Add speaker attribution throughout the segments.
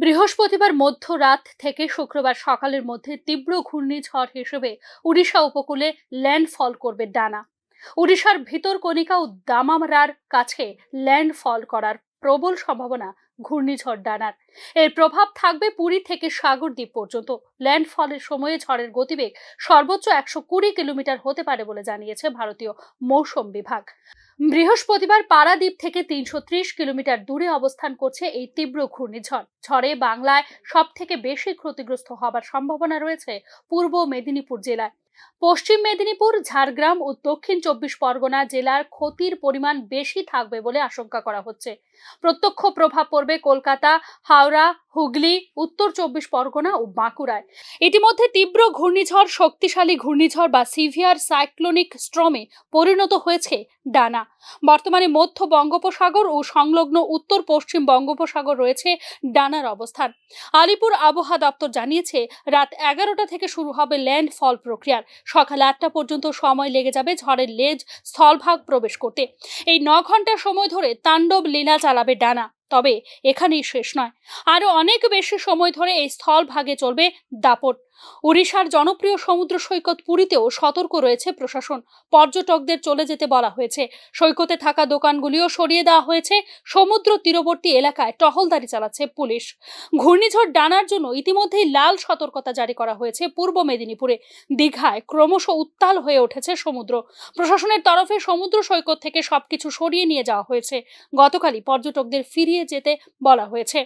Speaker 1: বৃহস্পতিবার মধ্যরাত থেকে শুক্রবার সকালের মধ্যে তীব্র ঘূর্ণিঝড় হিসেবে উড়িষ্যা উপকূলে ল্যান্ডফল করবে ডানা। উড়িষ্যার ভিতরকণিকা ও দামারার কাছে ল্যান্ডফল করার প্রবল সম্ভাবনা ঘূর্ণিঝড় ডানার। এর প্রভাব থাকবে পুরী থেকে সাগরদ্বীপ পর্যন্ত। ল্যান্ডফলের সময়ে ঝড়ের গতিবেগ সর্বোচ্চ 120 কিলোমিটার হতে পারে বলে জানিয়েছে ভারতীয় মৌসুম বিভাগ। বৃহস্পতিবার পারাদ্বীপ থেকে 330 কিলোমিটার দূরে অবস্থান করছে এই তীব্র ঘূর্ণিঝড়। ঝড়ে বাংলায় সব থেকে বেশি ক্ষতিগ্রস্ত হবার সম্ভাবনা রয়েছে পূর্ব মেদিনীপুর জেলায়। পশ্চিম মেদিনীপুর, ঝাড়গ্রাম ও দক্ষিণ 24 পরগনা জেলার ক্ষতির পরিমাণ বেশি থাকবে বলে আশঙ্কা করা হচ্ছে। প্রত্যক্ষ প্রভাব পড়বে কলকাতা, হাওড়া, হুগলি, উত্তর 24 পরগনা ও বাঁকুড়ায়। ইতিমধ্যে তীব্র ঘূর্ণিঝড় শক্তিশালী ঘূর্ণিঝড় বা সিভিয়ার সাইক্লোনিক স্টর্মে পরিণত হয়েছে ডানা। বর্তমানে মধ্য বঙ্গোপসাগর ও সংলগ্ন উত্তর পশ্চিম বঙ্গোপসাগর রয়েছে ডানার অবস্থান। আলিপুর আবহাওয়া দপ্তর জানিয়েছে, রাত 11টা থেকে শুরু হবে ল্যান্ডফল প্রক্রিয়া। সকাল 8টা পর্যন্ত সময় লেগে যাবে ঝড়ের লেজ স্থলভাগ প্রবেশ করতে। এই 9 ঘন্টা সময় ধরে তাণ্ডব লীলা চালাবে ডানা। তবে এখানেই শেষ নয়, আরো অনেক বেশি সময় ধরে এই স্থলভাগে চলবে দাপট। উড়িষ্যার জনপ্রিয় সমুদ্র সৈকত পুরীতেও সতর্ক রয়েছে প্রশাসন। পর্যটকদের চলে যেতে বলা হয়েছে। সৈকতে থাকা দোকানগুলিও সরিয়ে দেওয়া হয়েছে। সমুদ্র তীরবর্তী এলাকায় টহলদারি চালাচ্ছে পুলিশ। ঘূর্ণিঝড় ডানার জন্য ইতিমধ্যেই লাল সতর্কতা জারি করা হয়েছে পূর্ব মেদিনীপুরে। দীঘায় ক্রমশ উত্তাল হয়ে উঠেছে সমুদ্র। প্রশাসনের তরফে সমুদ্র সৈকত থেকে সবকিছু সরিয়ে নিয়ে যাওয়া হয়েছে। গতকালই পর্যটকদের ফিরিয়ে যেতে বলা হয়েছে।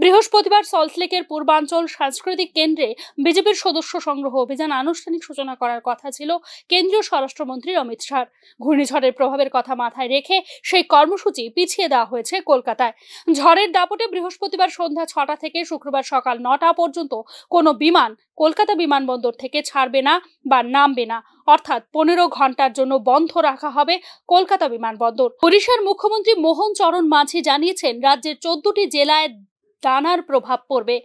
Speaker 1: বৃহস্পতিবার সল্টলেকের পূর্বাঞ্চল সাংস্কৃতিক কেন্দ্রে বিজেপির সদস্য সংগ্রহ অভিযান আনুষ্ঠানিক সূচনা করার কথা ছিল কেন্দ্রীয় স্বরাষ্ট্রমন্ত্রী অমিত শাহর। ঘূর্ণিঝড়ের প্রভাবের কথা মাথায় রেখে সেই কর্মসূচি পিছিয়ে দেওয়া হয়েছে কলকাতায়। ঝড়ের দাপটে বৃহস্পতিবার সন্ধ্যা 6টা থেকে শুক্রবার সকাল 9টা পর্যন্ত কোনো বিমান কলকাতা বিমানবন্দর থেকে ছাড়বে না বা নামবে না, অর্থাৎ 15 ঘন্টার জন্য বন্ধ রাখা হবে কলকাতা বিমানবন্দর। ওড়িশার মুখ্যমন্ত্রী মোহন চরণ মাঝি জানিয়েছেন, রাজ্যের 14টি জেলায় ডানার প্রভাব পড়বে।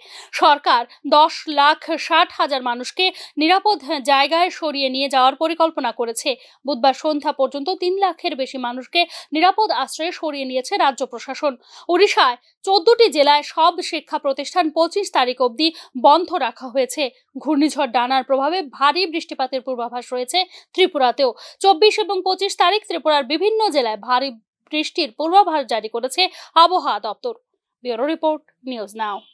Speaker 1: সরকার 10,60,000 মানুষকে নিরাপদ জায়গায় সরিয়ে নিয়ে যাওয়ার পরিকল্পনা করেছে। বুধবার সন্ধ্যা পর্যন্ত 3 লাখের বেশি মানুষকে নিরাপদ আশ্রয়ে সরিয়ে নিয়েছে রাজ্য প্রশাসন। ওড়িশায় 14টি জেলায় সব শিক্ষা প্রতিষ্ঠান 25 তারিখ অবধি বন্ধ রাখা হয়েছে। ঘূর্ণিঝড় ডানার প্রভাবে ভারী বৃষ্টিপাতের পূর্বাভাস রয়েছে ত্রিপুরাতেও। 24 এবং 25 তারিখ ত্রিপুরার বিভিন্ন জেলায় ভারী বৃষ্টির পূর্বাভাস জারি করেছে আবহাওয়া দপ্তর। Bureau report, news now.